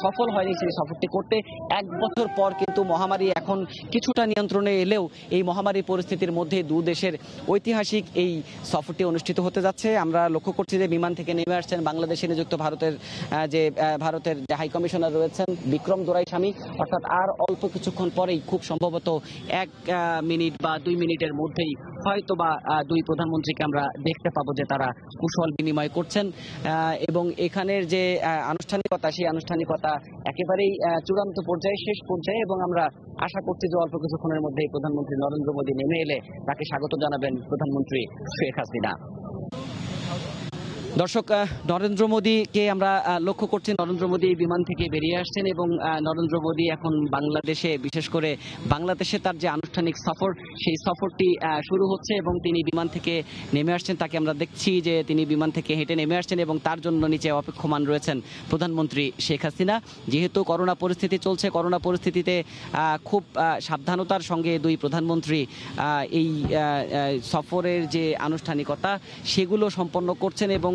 সফল হয়নি সেই সফরটি করতে। 1 বছর পর কিন্তু মহামারী এখন কিছুটা নিয়ন্ত্রণে এলেও এই মহামারী পরিস্থিতির মধ্যে দু দেশের ঐতিহাসিক এই সফরটি অনুষ্ঠিত হতে যাচ্ছে। আমরা লক্ষ্য করছি যে বিমান থেকে নেমে আসছেন বাংলাদেশে নিযুক্ত ভারতের যে হাই কমিশনার রয়েছেন বিক্রম দোরাইস্বামী, অর্থাৎ আর অল্প কিছুক্ষণ পরেই খুব সম্ভবত 1 মিনিট বা 2 মিনিটের মধ্যেই হয়তো বা দুই প্রধানমন্ত্রীকে আমরা দেখতে পাবো যে তারা কুশল বিনিময় করছেন এবং এখানের যে আনুষ্ঠানিকতা, সেই আনুষ্ঠানিকতা একেবারেই চূড়ান্ত পর্যায়ে, শেষ পর্যায়ে এবং আমরা আশা করছি যে অল্প কিছুক্ষণের মধ্যেই প্রধানমন্ত্রী নরেন্দ্র মোদী নেমে এলে তাকে স্বাগত জানাবেন প্রধানমন্ত্রী শেখ হাসিনা। দর্শক, নরেন্দ্র মোদীকে আমরা লক্ষ্য করছি, নরেন্দ্র মোদী বিমান থেকে বেরিয়ে আসছেন এবং নরেন্দ্র মোদী এখন বাংলাদেশে, বিশেষ করে বাংলাদেশে তার যে আনুষ্ঠানিক সফর, সেই সফরটি শুরু হচ্ছে এবং তিনি বিমান থেকে নেমে আসছেন। তাকে আমরা দেখছি যে তিনি বিমান থেকে হেঁটে নেমে আসছেন এবং তার জন্য নিচে অপেক্ষমান রয়েছেন প্রধানমন্ত্রী শেখ হাসিনা। যেহেতু করোনা পরিস্থিতি চলছে, করোনা পরিস্থিতিতে খুব সাবধানতার সঙ্গে দুই প্রধানমন্ত্রী এই সফরের যে আনুষ্ঠানিকতা সেগুলো সম্পন্ন করছেন এবং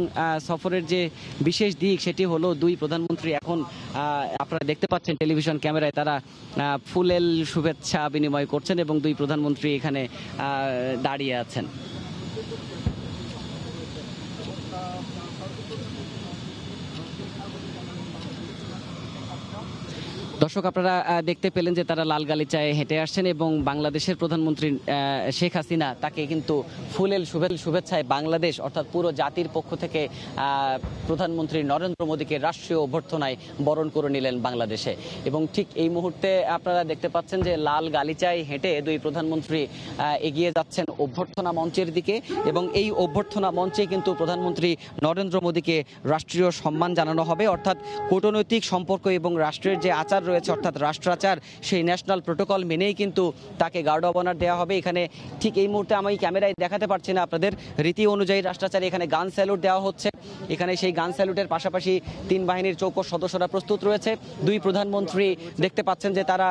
সফরের যে বিশেষ দিক সেটি হলো দুই প্রধানমন্ত্রী এখন আপনারা দেখতে পাচ্ছেন টেলিভিশন ক্যামেরায় তারা ফুলেল শুভেচ্ছা বিনিময় করছেন এবং দুই প্রধানমন্ত্রী এখানে দাঁড়িয়ে আছেন। দর্শক আপনারা দেখতে পেলেন যে তারা লাল গালিচায় হেঁটে আসছেন এবং বাংলাদেশের প্রধানমন্ত্রী শেখ হাসিনা তাকে কিন্তু ফুলেল শুভেচ্ছায় বাংলাদেশ অর্থাৎ পুরো জাতির পক্ষ থেকে প্রধানমন্ত্রী নরেন্দ্র মোদীকে রাষ্ট্রীয় অভ্যর্থনায় বরণ করে নিলেন বাংলাদেশে। এবং ঠিক এই মুহূর্তে আপনারা দেখতে পাচ্ছেন যে লাল গালিচায় হেঁটে দুই প্রধানমন্ত্রী এগিয়ে যাচ্ছেন অভ্যর্থনা মঞ্চের দিকে এবং এই অভ্যর্থনা মঞ্চে কিন্তু প্রধানমন্ত্রী নরেন্দ্র মোদীকে রাষ্ট্রীয় সম্মান জানানো হবে, অর্থাৎ কূটনৈতিক সম্পর্ক এবং রাষ্ট্রের যে আচার রয়েছে অর্থাৎ রাষ্ট্রাচার সেই ন্যাশনাল প্রোটোকল মেনেই কিন্তু তাকে গার্ড অব অনার দেওয়া হবে। এখানে ঠিক এই মুহূর্তে আমি ক্যামেরায় দেখাতে পারছি না আপনাদের, রীতি অনুযায়ী রাষ্ট্রাচারে এখানে গান স্যালুট দেওয়া হচ্ছে। এখানে সেই গান স্যালুটের পাশাপাশি তিন বাহিনীর চৌকস সদস্যরা প্রস্তুত রয়েছে। দুই প্রধানমন্ত্রী দেখতে পাচ্ছেন যে তারা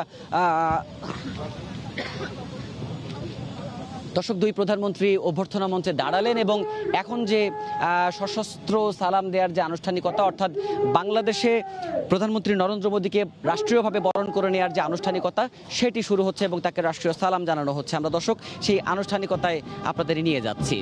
দর্শক দুই প্রধানমন্ত্রী অভ্যর্থনা মঞ্চে দাঁড়ালেন এবং এখন যে সশস্ত্র সালাম দেওয়ার যে আনুষ্ঠানিকতা অর্থাৎ বাংলাদেশে প্রধানমন্ত্রী নরেন্দ্র মোদীকে রাষ্ট্রীয়ভাবে বরণ করে নেওয়ার যে আনুষ্ঠানিকতা সেটি শুরু হচ্ছে এবং তাকে রাষ্ট্রীয় সালাম জানানো হচ্ছে। আমরা দর্শক সেই আনুষ্ঠানিকতায় আপনাদের নিয়ে যাচ্ছি।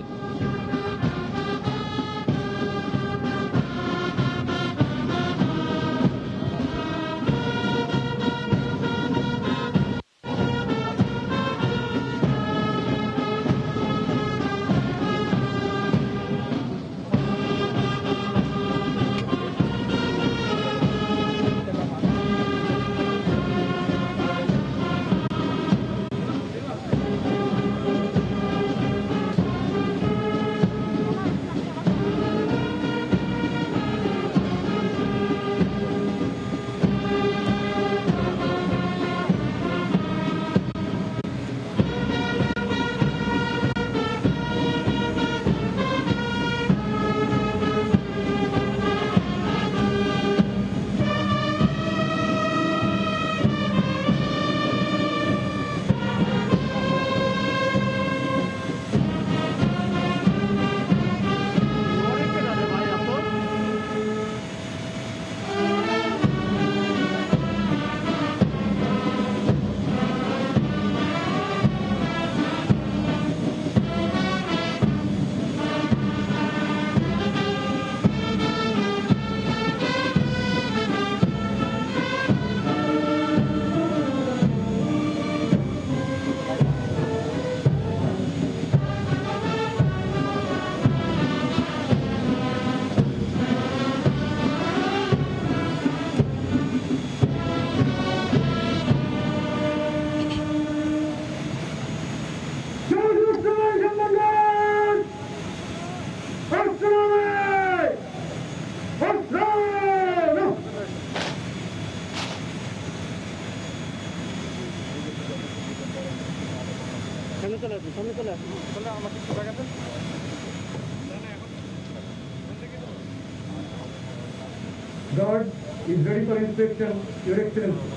Guard is ready for inspection, Your Excellency.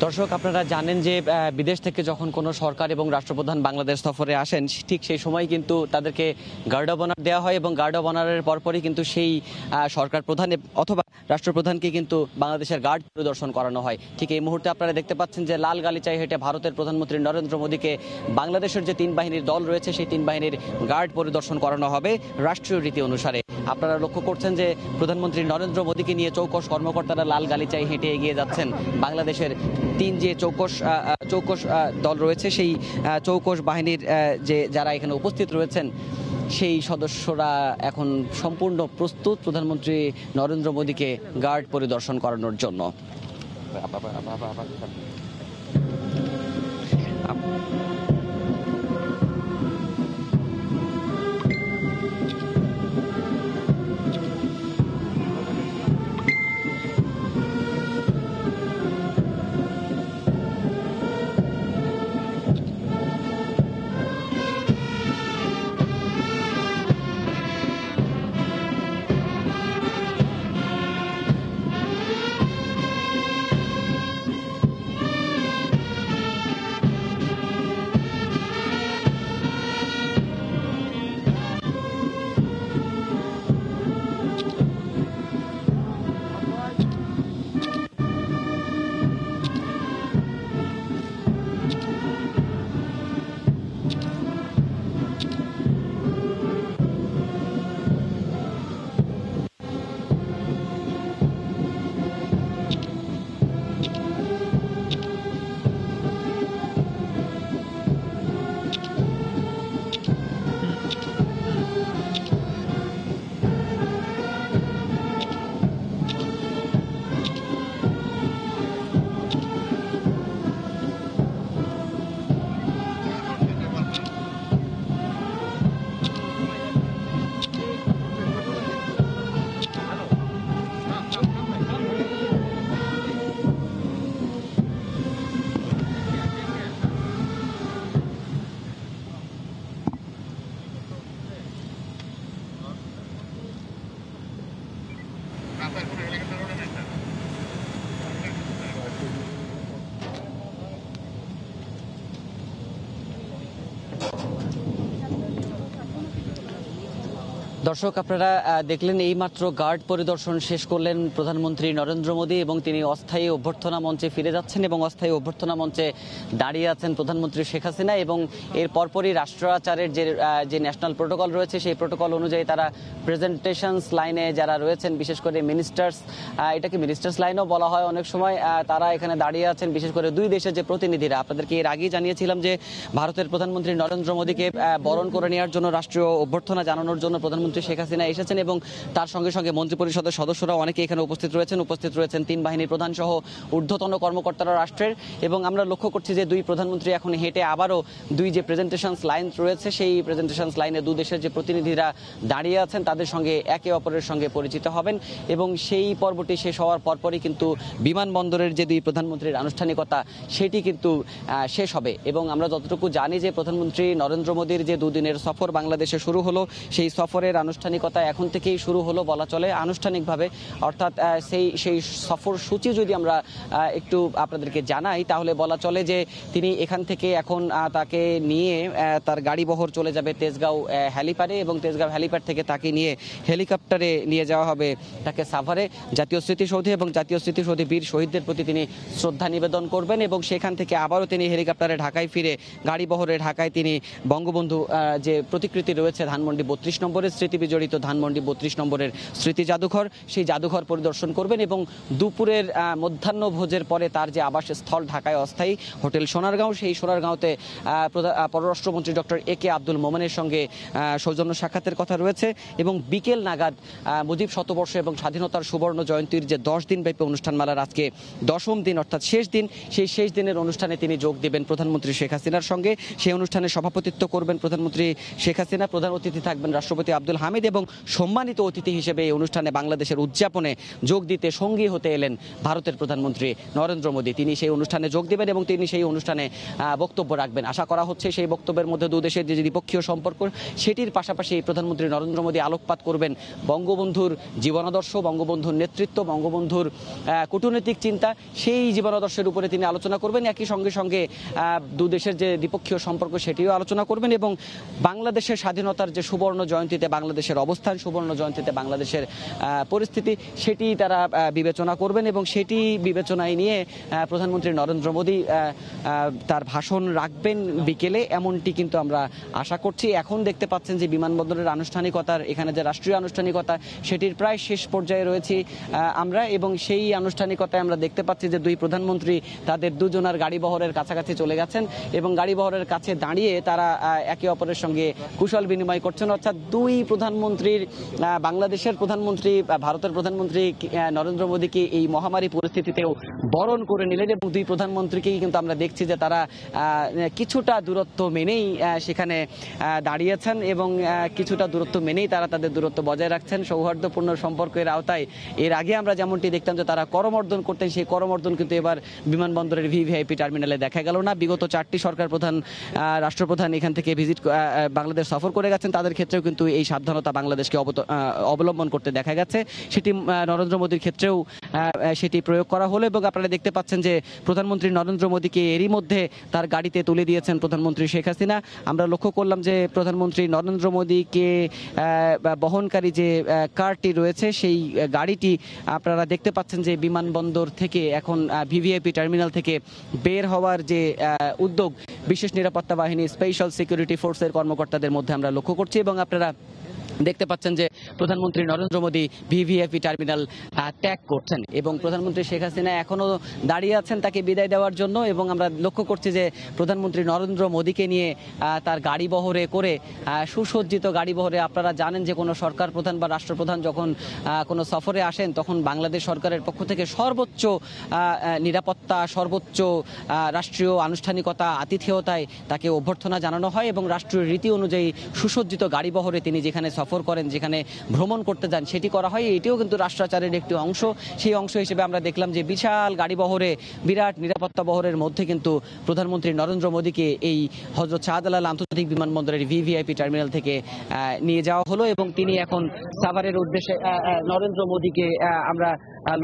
দর্শক আপনারা জানেন যে বিদেশ থেকে যখন কোনো সরকার এবং রাষ্ট্রপ্রধান বাংলাদেশ সফরে আসেন ঠিক সেই সময় কিন্তু তাদেরকে গার্ড অব অনার দেওয়া হয় এবং গার্ড অব অনারের পরপরই কিন্তু সেই সরকার প্রধান অথবা রাষ্ট্রপ্রধানকে কিন্তু বাংলাদেশের গার্ড পরিদর্শন করানো হয়। ঠিক এই মুহূর্তে আপনারা দেখতে পাচ্ছেন যে লাল গালিচায় হেঁটে ভারতের প্রধানমন্ত্রী নরেন্দ্র মোদীকে বাংলাদেশের যে তিন বাহিনীর দল রয়েছে সেই তিন বাহিনীর গার্ড পরিদর্শন করানো হবে রাষ্ট্রীয় রীতি অনুসারে। আপনারা লক্ষ্য করছেন যে প্রধানমন্ত্রী নরেন্দ্র মোদীকে নিয়ে চৌকস কর্মকর্তারা লাল গালিচায় হেঁটে এগিয়ে যাচ্ছেন। বাংলাদেশের তিন যে চৌকস দল রয়েছে সেই চৌকস বাহিনীর যে যারা এখানে উপস্থিত রয়েছেন সেই সদস্যরা এখন সম্পূর্ণ প্রস্তুত প্রধানমন্ত্রী নরেন্দ্র মোদীকে গার্ড পরিদর্শন করানোর জন্য। দর্শক, আপনারা দেখলেন এইমাত্র গার্ড পরিদর্শন শেষ করলেন প্রধানমন্ত্রী নরেন্দ্র মোদী এবং তিনি অস্থায়ী অভ্যর্থনা মঞ্চে ফিরে যাচ্ছেন এবং অস্থায়ী অভ্যর্থনা মঞ্চে দাঁড়িয়ে আছেন প্রধানমন্ত্রী শেখ হাসিনা এবং এর পরপরই রাষ্ট্রাচারের যে ন্যাশনাল প্রোটোকল রয়েছে সেই প্রোটোকল অনুযায়ী তারা প্রেজেন্টেশনস লাইনে যারা রয়েছেন, বিশেষ করে মিনিস্টার্স, এটাকে মিনিস্টার্স লাইনও বলা হয় অনেক সময়, তারা এখানে দাঁড়িয়ে আছেন। বিশেষ করে দুই দেশের যে প্রতিনিধিরা, আপনাদেরকে এর আগেই জানিয়েছিলাম যে ভারতের প্রধানমন্ত্রী নরেন্দ্র মোদীকে বরণ করে নেওয়ার জন্য, রাষ্ট্রীয় অভ্যর্থনা জানানোর জন্য প্রধানমন্ত্রী শেখ হাসিনা এসেছেন এবং তার সঙ্গে সঙ্গে মন্ত্রিপরিষদের সদস্যরা অনেকে এখানে উপস্থিত রয়েছেন তিন বাহিনীর প্রধান সহ ঊর্ধ্বতন কর্মকর্তারা রাষ্ট্রের। এবং আমরা লক্ষ্য করছি যে দুই প্রধানমন্ত্রী এখন হেঁটে আবারও দুই যে প্রেজেন্টেশনস লাইন রয়েছে সেই প্রেজেন্টেশনস লাইনে দু দেশের যে প্রতিনিধিরা দাঁড়িয়ে আছেন তাদের সঙ্গে একে অপরের সঙ্গে পরিচিত হবেন এবং সেই পর্বটি শেষ হওয়ার পরপরই কিন্তু বিমানবন্দরের যে দুই প্রধানমন্ত্রীর আনুষ্ঠানিকতা সেটি কিন্তু শেষ হবে। এবং আমরা যতটুকু জানি যে প্রধানমন্ত্রী নরেন্দ্র মোদীর যে দুদিনের সফর বাংলাদেশে শুরু হলো, সেই সফরের আনুষ্ঠানিকতা এখন থেকেই শুরু হলো বলা চলে আনুষ্ঠানিকভাবে। অর্থাৎ সেই সফর সূচি যদি আমরা একটু আপনাদেরকে জানাই তাহলে বলা চলে যে তিনি এখান থেকে এখন তাকে নিয়ে তার গাড়ি বহর চলে যাবে তেজগাঁও হ্যালিপ্যাডে এবং তেজগাঁও হ্যালিপ্যাড থেকে তাকে নিয়ে হেলিকপ্টারে নিয়ে যাওয়া হবে তাকে সাভারে জাতীয় স্মৃতিসৌধে এবং জাতীয় স্মৃতিসৌধে বীর শহীদদের প্রতি তিনি শ্রদ্ধা নিবেদন করবেন এবং সেখান থেকে আবারও তিনি হেলিকপ্টারে ঢাকায় ফিরে গাড়ি বহরে ঢাকায় তিনি বঙ্গবন্ধু যে প্রতিকৃতি রয়েছে ধানমন্ডি 32 নম্বরের স্মৃতি বিজড়িত ধানমন্ডি 32 নম্বরের স্মৃতি জাদুঘর, সেই জাদুঘর পরিদর্শন করবেন এবং দুপুরের মধ্যাহ্ন ভোজের পরে তার যে আবাসস্থল ঢাকায় অস্থায়ী হোটেল সোনারগাঁও, সেই সোনারগাঁওতে পররাষ্ট্রমন্ত্রী ডক্টর এ.কে আব্দুল মোমেনের সঙ্গে সৌজন্য সাক্ষাতের কথা রয়েছে এবং বিকেল নাগাদ মুজিব শতবর্ষ এবং স্বাধীনতার সুবর্ণ জয়ন্তীর যে 10 দিনব্যাপী অনুষ্ঠানমালার আজকে 10ম দিন অর্থাৎ শেষ দিন, সেই শেষ দিনের অনুষ্ঠানে তিনি যোগ দেবেন প্রধানমন্ত্রী শেখ হাসিনার সঙ্গে। সেই অনুষ্ঠানে সভাপতিত্ব করবেন প্রধানমন্ত্রী শেখ হাসিনা, প্রধান অতিথি থাকবেন রাষ্ট্রপতি আব্দুল হামিদ এবং সম্মানিত অতিথি হিসেবে এই অনুষ্ঠানে বাংলাদেশের উদযাপনে যোগ দিতে সঙ্গী হতে এলেন ভারতের প্রধানমন্ত্রী নরেন্দ্র মোদী। তিনি সেই অনুষ্ঠানে যোগ দেবেন এবং তিনি সেই অনুষ্ঠানে বক্তব্য রাখবেন। আশা করা হচ্ছে সেই বক্তব্যের মধ্যে দু দেশের যে দ্বিপক্ষীয় সম্পর্ক সেটির পাশাপাশি প্রধানমন্ত্রী নরেন্দ্র মোদী আলোকপাত করবেন বঙ্গবন্ধুর জীবনাদর্শ, বঙ্গবন্ধুর নেতৃত্ব, বঙ্গবন্ধুর কূটনৈতিক চিন্তা, সেই জীবনাদর্শের উপরে তিনি আলোচনা করবেন। একই সঙ্গে সঙ্গে দু দেশের যে দ্বিপক্ষীয় সম্পর্ক সেটিও আলোচনা করবেন এবং বাংলাদেশের স্বাধীনতার যে সুবর্ণ জয়ন্তীতে বাংলাদেশের অবস্থান, সুবর্ণ জয়ন্তীতে বাংলাদেশের পরিস্থিতি সেটি তারা বিবেচনা করবেন এবং সেটি বিবেচনায় নিয়ে প্রধানমন্ত্রী নরেন্দ্র মোদী তার ভাষণ রাখবেন বিকেলে, এমনটি কিন্তু আমরা আশা করছি। এখন দেখতে পাচ্ছেন যে বিমানবন্দরের আনুষ্ঠানিকতার এখানে যে রাষ্ট্রীয় আনুষ্ঠানিকতা সেটির প্রায় শেষ পর্যায়ে রয়েছি আমরা এবং সেই আনুষ্ঠানিকতায় আমরা দেখতে পাচ্ছি যে দুই প্রধানমন্ত্রী তাদের দুজনার গাড়ি বহরের কাছাকাছি চলে গেছেন এবং গাড়ি বহরের কাছে দাঁড়িয়ে তারা একে অপরের সঙ্গে কুশল বিনিময় করছেন। অর্থাৎ দুই প্রধানমন্ত্রীর, বাংলাদেশের প্রধানমন্ত্রী ভারতের প্রধানমন্ত্রী নরেন্দ্র মোদীকে এই মহামারী পরিস্থিতিতেও বরণ করে নিলেন এবং দুই প্রধানমন্ত্রীকেই কিন্তু আমরা দেখছি যে তারা কিছুটা দূরত্ব মেনেই সেখানে দাঁড়িয়েছেন এবং কিছুটা দূরত্ব মেনেই তারা তাদের দূরত্ব বজায় রাখছেন সৌহার্দ্যপূর্ণ সম্পর্কের আওতায়। এর আগে আমরা যেমনটি দেখতাম যে তারা করমর্দন করতেন, সেই করমর্দন কিন্তু এবার বিমানবন্দরের ভিভিআইপি টার্মিনালে দেখা গেল না। বিগত 4টি সরকার প্রধান, রাষ্ট্রপ্রধান এখান থেকে বাংলাদেশ সফর করে গেছেন, তাদের ক্ষেত্রেও কিন্তু এই সাবধানতা বাংলাদেশকে অবলম্বন করতে দেখা গেছে। সেটি নরেন্দ্র মোদীর ক্ষেত্রেও সেটি প্রয়োগ করা হলো এবং আপনারা দেখতে পাচ্ছেন যে প্রধানমন্ত্রী নরেন্দ্র মোদীকে এরই মধ্যে তার গাড়িতে তুলে দিয়েছেন প্রধানমন্ত্রী শেখ হাসিনা। আমরা লক্ষ্য করলাম যে প্রধানমন্ত্রী নরেন্দ্র মোদীকে বহনকারী যে কারটি রয়েছে সেই গাড়িটি আপনারা দেখতে পাচ্ছেন যে বিমানবন্দর থেকে এখন ভিভিআইপি টার্মিনাল থেকে বের হওয়ার যে উদ্যোগ বিশেষ নিরাপত্তা বাহিনী স্পেশাল সিকিউরিটি ফোর্সের কর্মকর্তাদের মধ্যে আমরা লক্ষ্য করছি এবং আপনারা দেখতে পাচ্ছেন যে প্রধানমন্ত্রী নরেন্দ্র মোদী ভিভিআইপি টার্মিনাল ত্যাগ করছেন এবং প্রধানমন্ত্রী শেখ হাসিনা এখনো দাঁড়িয়ে আছেন তাকে বিদায় দেওয়ার জন্য এবং আমরা লক্ষ্য করছি যে প্রধানমন্ত্রী নরেন্দ্র মোদীকে নিয়ে তার গাড়ি বহরে করে সুসজ্জিত গাড়ি বহরে, আপনারা জানেন যে কোনো সরকার প্রধান বা রাষ্ট্রপ্রধান যখন কোনো সফরে আসেন তখন বাংলাদেশ সরকারের পক্ষ থেকে সর্বোচ্চ নিরাপত্তা, সর্বোচ্চ রাষ্ট্রীয় আনুষ্ঠানিকতা, আতিথেয়তায় তাকে অভ্যর্থনা জানানো হয় এবং রাষ্ট্রীয় রীতি অনুযায়ী সুসজ্জিত গাড়ি বহরে তিনি যেখানে সফর করেন, যেখানে ভ্রমণ করতে যান সেটি করা হয়। এটিও কিন্তু রাষ্ট্রাচারের একটি অংশ। সেই অংশ হিসেবে আমরা দেখলাম যে বিশাল গাড়ি বহরে, বিরাট নিরাপত্তা বহরের মধ্যে কিন্তু প্রধানমন্ত্রী নরেন্দ্র মোদীকে এই হযরত শাহজালাল আন্তর্জাতিক বিমানবন্দরের ভিভিআইপি টার্মিনাল থেকে নিয়ে যাওয়া হলো এবং তিনি এখন সাভারের উদ্দেশ্যে নরেন্দ্র মোদীকে আমরা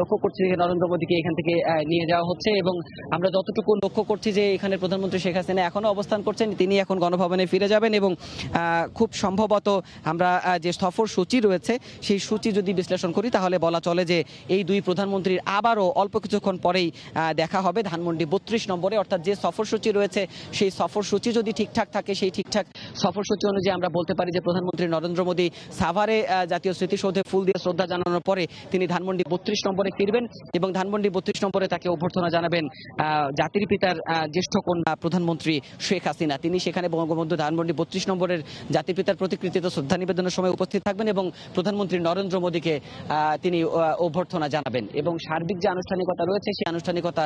লক্ষ্য করছি যে নরেন্দ্র মোদীকে এখান থেকে নিয়ে যাওয়া হচ্ছে এবং আমরা যতটুকু লক্ষ্য করছি যে এখানে প্রধানমন্ত্রী শেখ হাসিনা এখনো অবস্থান করছেন, তিনি এখন গণভবনে ফিরে যাবেন এবং খুব সম্ভবত আমরা যে সফর সূচি রয়েছে সেই সূচি যদি বিশ্লেষণ করি তাহলে বলা চলে যে এই দুই প্রধানমন্ত্রীর আবারও অল্প কিছুক্ষণ পরেই দেখা হবে ধানমন্ডি 32 নম্বরে। অর্থাৎ যে সফরসূচি রয়েছে সেই সফরসূচি যদি ঠিকঠাক থাকে, সেই ঠিকঠাক সফরসূচি অনুযায়ী আমরা বলতে পারি যে প্রধানমন্ত্রী নরেন্দ্র মোদী সাভারে জাতীয় স্মৃতিসৌধে ফুল দিয়ে শ্রদ্ধা জানানোর পরে তিনি ধানমন্ডি 32 নম্বরে ফিরবেন এবং ধানমন্ডি 32 নম্বরে তাকে অভ্যর্থনা জানাবেন জাতির পিতার জ্যেষ্ঠ কন্যা প্রধানমন্ত্রী শেখ হাসিনা। তিনি সেখানে বঙ্গবন্ধু ধানমন্ডি 32 নম্বরের জাতির পিতার প্রতিকৃতিতে শ্রদ্ধা নিবেদনের সময় উপস্থিত থাকবেন এবং প্রধানমন্ত্রী নরেন্দ্র মোদীকে তিনি অভ্যর্থনা জানাবেন এবং সার্বিক যে আনুষ্ঠানিকতা রয়েছে সেই আনুষ্ঠানিকতা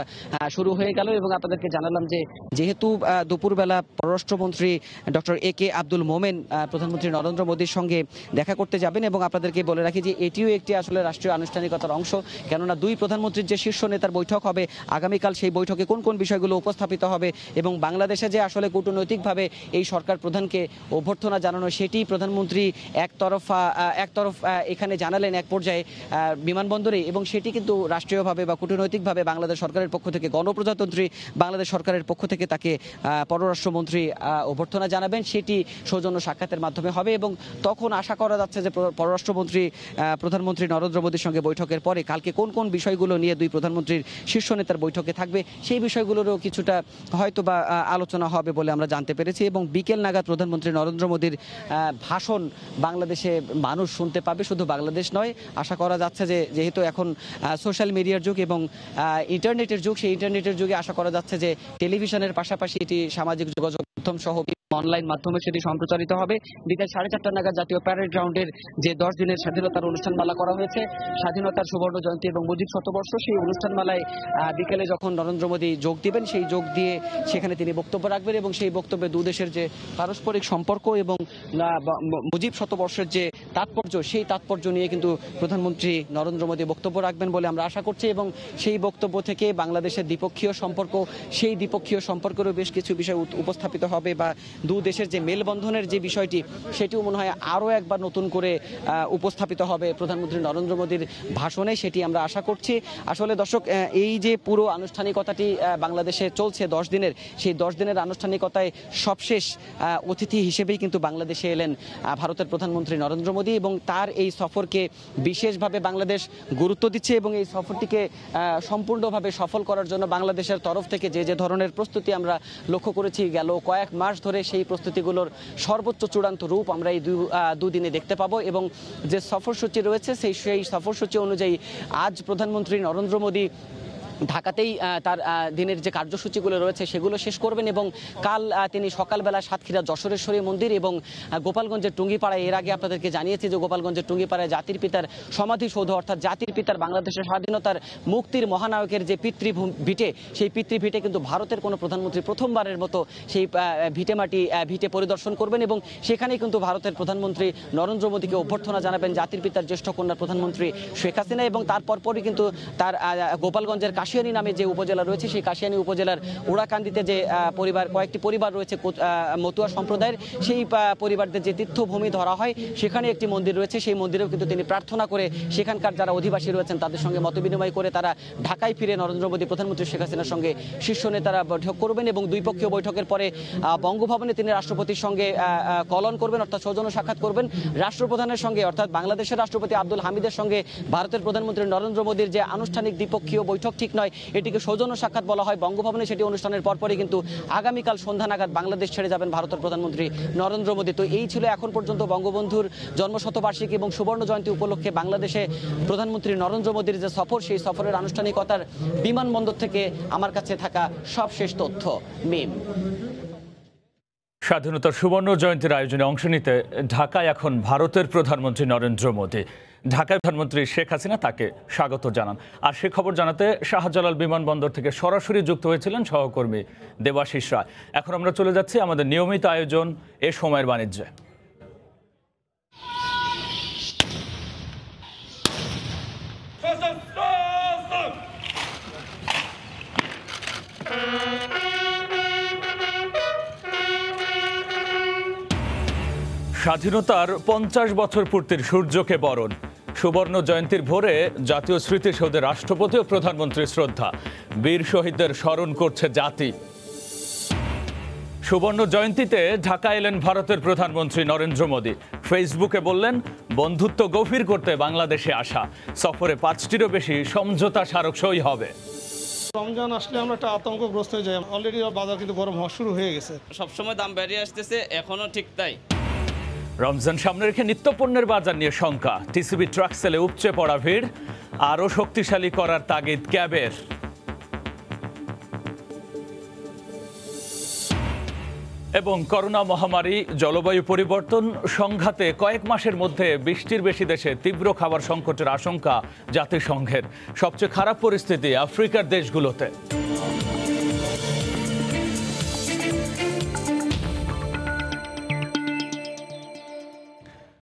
শুরু হয়ে গেল। এবং আপনাদেরকে জানালাম যে যেহেতু দুপুরবেলা পররাষ্ট্রমন্ত্রী ডক্টর এ.কে আব্দুল মোমেন প্রধানমন্ত্রী নরেন্দ্র মোদীর সঙ্গে দেখা করতে যাবেন এবং আপনাদেরকে বলে রাখি যে এটিও একটি আসলে রাষ্ট্রীয় আনুষ্ঠানিকতার অংশ, কেননা দুই প্রধানমন্ত্রীর যে শীর্ষ নেতার বৈঠক হবে আগামীকাল, সেই বৈঠকে কোন কোন বিষয়গুলো উপস্থাপিত হবে এবং বাংলাদেশে যে আসলে কূটনৈতিকভাবে এই সরকার প্রধানকে অভ্যর্থনা জানানো সেটি প্রধানমন্ত্রী একতরফ এখানে জানালেন এক পর্যায়ে বিমানবন্দরে, এবং সেটি কিন্তু রাষ্ট্রীয়ভাবে বা কূটনৈতিকভাবে বাংলাদেশ সরকারের পক্ষ থেকে, গণপ্রজাতন্ত্রী বাংলাদেশ সরকারের পক্ষ থেকে তাকে পররাষ্ট্রমন্ত্রী অভ্যর্থনা জানাবেন, সেটি সৌজন্য সাক্ষাতের মাধ্যমে হবে। এবং তখন আশা করা যাচ্ছে যে পররাষ্ট্রমন্ত্রী প্রধানমন্ত্রী নরেন্দ্র মোদীর সঙ্গে বৈঠকের পরে কালকে কোন কোন বিষয়গুলো নিয়ে দুই প্রধানমন্ত্রীর শীর্ষ নেতার বৈঠকে থাকবে সেই বিষয়গুলোরও কিছুটা হয়তো বা আলোচনা হবে বলে আমরা জানতে পেরেছি। এবং বিকেল নাগাদ প্রধানমন্ত্রী নরেন্দ্র মোদীর ভাষণ বাংলাদেশে মানুষ শুনতে পাবে, শুধু বাংলাদেশ নয়। আশা করা যাচ্ছে যে যেহেতু এখন সোশ্যাল মিডিয়ার যুগ এবং ইন্টারনেটের যুগ, সেই ইন্টারনেটের যুগে আশা করা যাচ্ছে যে টেলিভিশনের পাশাপাশি এটি সামাজিক যোগাযোগ মাধ্যম সহ অনলাইন মাধ্যমে সেটি সম্প্রচারিত হবে। বিকেল 4:30 নাগাদ জাতীয় প্যারেড গ্রাউন্ডের যে 10 দিনের স্বাধীনতার অনুষ্ঠানমালা করা হয়েছে, স্বাধীনতার সুবর্ণ জয়ন্তী এবং মুজিব শতবর্ষ, সেই অনুষ্ঠানমালায় বিকেলে যখন নরেন্দ্র মোদী যোগ দিবেন, সেই যোগ দিয়ে সেখানে তিনি বক্তব্য রাখবেন এবং সেই বক্তব্যে দু দেশের যে পারস্পরিক সম্পর্ক এবং মুজিব শতবর্ষের যে তাৎপর্য, সেই তাৎপর্য নিয়ে কিন্তু প্রধানমন্ত্রী নরেন্দ্র মোদী বক্তব্য রাখবেন বলে আমরা আশা করছি। এবং সেই বক্তব্য থেকে বাংলাদেশের দ্বিপক্ষীয় সম্পর্ক, সেই দ্বিপক্ষীয় সম্পর্কেরও বেশ কিছু বিষয় উপস্থাপিত হবে বা দু দেশের যে মেলবন্ধনের যে বিষয়টি সেটিও মনে হয় আরও একবার নতুন করে উপস্থাপিত হবে প্রধানমন্ত্রী নরেন্দ্র মোদীর ভাষণে, সেটি আমরা আশা করছি। আসলে দর্শক, এই যে পুরো আনুষ্ঠানিকতাটি বাংলাদেশে চলছে 10 দিনের, সেই 10 দিনের আনুষ্ঠানিকতায় সবশেষ অতিথি হিসেবেই কিন্তু বাংলাদেশে এলেন ভারতের প্রধানমন্ত্রী নরেন্দ্র মোদী এবং তার এই সফরকে বিশেষভাবে বাংলাদেশ গুরুত্ব দিচ্ছে এবং এই সফরটিকে সম্পূর্ণভাবে সফল করার জন্য বাংলাদেশের তরফ থেকে যে যে ধরনের প্রস্তুতি আমরা লক্ষ্য করেছি গেল কয়েক মাস ধরে, সেই প্রস্তুতিগুলোর সর্বোচ্চ চূড়ান্ত রূপ আমরা এই দুদিনে দেখতে পাবো। এবং যে সফরসূচি রয়েছে সেই সফরসূচি অনুযায়ী আজ প্রধানমন্ত্রী নরেন্দ্র মোদী ঢাকাতেই তার দিনের যে কার্যসূচিগুলো রয়েছে সেগুলো শেষ করবেন এবং কাল তিনি সকালবেলা সাতক্ষীরা যশোরেশ্বরী মন্দির এবং গোপালগঞ্জের টুঙ্গিপাড়ায়, এর আগে আপনাদেরকে জানিয়েছি যে গোপালগঞ্জের টুঙ্গিপাড়ায় জাতির পিতার সমাধিসৌধ, অর্থাৎ জাতির পিতার বাংলাদেশের স্বাধীনতার মুক্তির মহানায়কের যে পিতৃভিটে, সেই পিতৃভিটে কিন্তু ভারতের কোনো প্রধানমন্ত্রী প্রথমবারের মতো সেই ভিটে পরিদর্শন করবেন এবং সেখানে কিন্তু ভারতের প্রধানমন্ত্রী নরেন্দ্র মোদীকে অভ্যর্থনা জানাবেন জাতির পিতার জ্যেষ্ঠ কন্যা প্রধানমন্ত্রী শেখ হাসিনা। এবং তারপরই কিন্তু তার গোপালগঞ্জের কাশিয়ানী নামে যে উপজেলা রয়েছে, সেই কাশিয়ানী উপজেলার ওড়াকান্দিতে যে কয়েকটি পরিবার রয়েছে মতুয়া সম্প্রদায়ের, সেই পরিবারদের যে তীর্থভূমি ধরা হয় সেখানে একটি মন্দির রয়েছে, সেই মন্দিরেও কিন্তু তিনি প্রার্থনা করে সেখানকার যারা অধিবাসী রয়েছেন তাদের সঙ্গে মতবিনিময় করে তারা ঢাকায় ফিরে নরেন্দ্র মোদী প্রধানমন্ত্রী শেখ হাসিনার সঙ্গে শীর্ষ নেতারা বৈঠক করবেন এবং দ্বিপক্ষীয় বৈঠকের পরে বঙ্গভবনে তিনি রাষ্ট্রপতির সঙ্গে কলন করবেন, অর্থাৎ সৌজন্য সাক্ষাৎ করবেন। রাষ্ট্রপ্রধানের সঙ্গে, অর্থাৎ বাংলাদেশের রাষ্ট্রপতি আব্দুল হামিদের সঙ্গে ভারতের প্রধানমন্ত্রী নরেন্দ্র মোদীর যে আনুষ্ঠানিক দ্বিপক্ষীয় বৈঠক ঠিক নয়, এটিকে সৌজন্য সাক্ষাৎ বলা হয় বঙ্গভবনে। সেটি অনুষ্ঠানের পরপরই কিন্তু আগামীকাল সন্ধ্যা নাগাদ বাংলাদেশ ছেড়ে যাবেন ভারতের প্রধানমন্ত্রী নরেন্দ্র মোদী। তো এই ছিল এখন পর্যন্ত বঙ্গবন্ধুর জন্মশতবার্ষিকী এবং সুবর্ণ জয়ন্তী উপলক্ষে বাংলাদেশে প্রধানমন্ত্রী নরেন্দ্র মোদীর যে সফর, সেই সফরের আনুষ্ঠানিকতার বিমানবন্দর থেকে আমার কাছে থাকা সবশেষ তথ্য। মিম, স্বাধীনতার সুবর্ণ জয়ন্তীর আয়োজনে অংশ নিতে ঢাকায় এখন ভারতের প্রধানমন্ত্রী নরেন্দ্র মোদী। ঢাকায় প্রধানমন্ত্রী শেখ হাসিনা তাকে স্বাগত জানান। আর সে খবর জানাতে শাহজালাল বিমানবন্দর থেকে সরাসরি যুক্ত হয়েছিলেন সহকর্মী দেবাশিস রায়। এখন আমরা চলে যাচ্ছি আমাদের নিয়মিত আয়োজন এ সময়ের বাণিজ্যে। স্বাধীনতার 50 বছর পূর্তির সূর্যকে বরণ, সুবর্ণ জয়ন্তীর ভোরে জাতীয় স্মৃতিসৌধে রাষ্ট্রপতি ও প্রধানমন্ত্রীর শ্রদ্ধা, বীর শহীদদের স্মরণ করছে জাতি। সুবর্ণ জয়ন্তীতে ঢাকা এলেন ভারতের প্রধানমন্ত্রী নরেন্দ্র মোদী। ফেসবুকে বললেন, বন্ধুত্ব গভীর করতে বাংলাদেশে আসা। সফরে 5টিরও বেশি সমঝোতা স্মারক সই হবে। রমজান আসলে আমরা একটা আতঙ্কগ্রস্ত হয়ে যাই। অলরেডি বাজার কিন্তু গরম হওয়া শুরু হয়ে গেছে। সবসময় দাম বেরিয়ে আসতেছে, এখনো ঠিক তাই। রমজান সামনে রেখে নিত্যপণ্যের বাজার নিয়ে শঙ্কা। টিসিবি ট্রাক সেলে উপচে পড়া ভিড়, আরও শক্তিশালী করার তাগিদ ক্যাবের। এবং করোনা মহামারী, জলবায়ু পরিবর্তন সংঘাতে কয়েক মাসের মধ্যে 20টির বেশি দেশে তীব্র খাবার সংকটের আশঙ্কা জাতিসংঘের। সবচেয়ে খারাপ পরিস্থিতি আফ্রিকার দেশগুলোতে।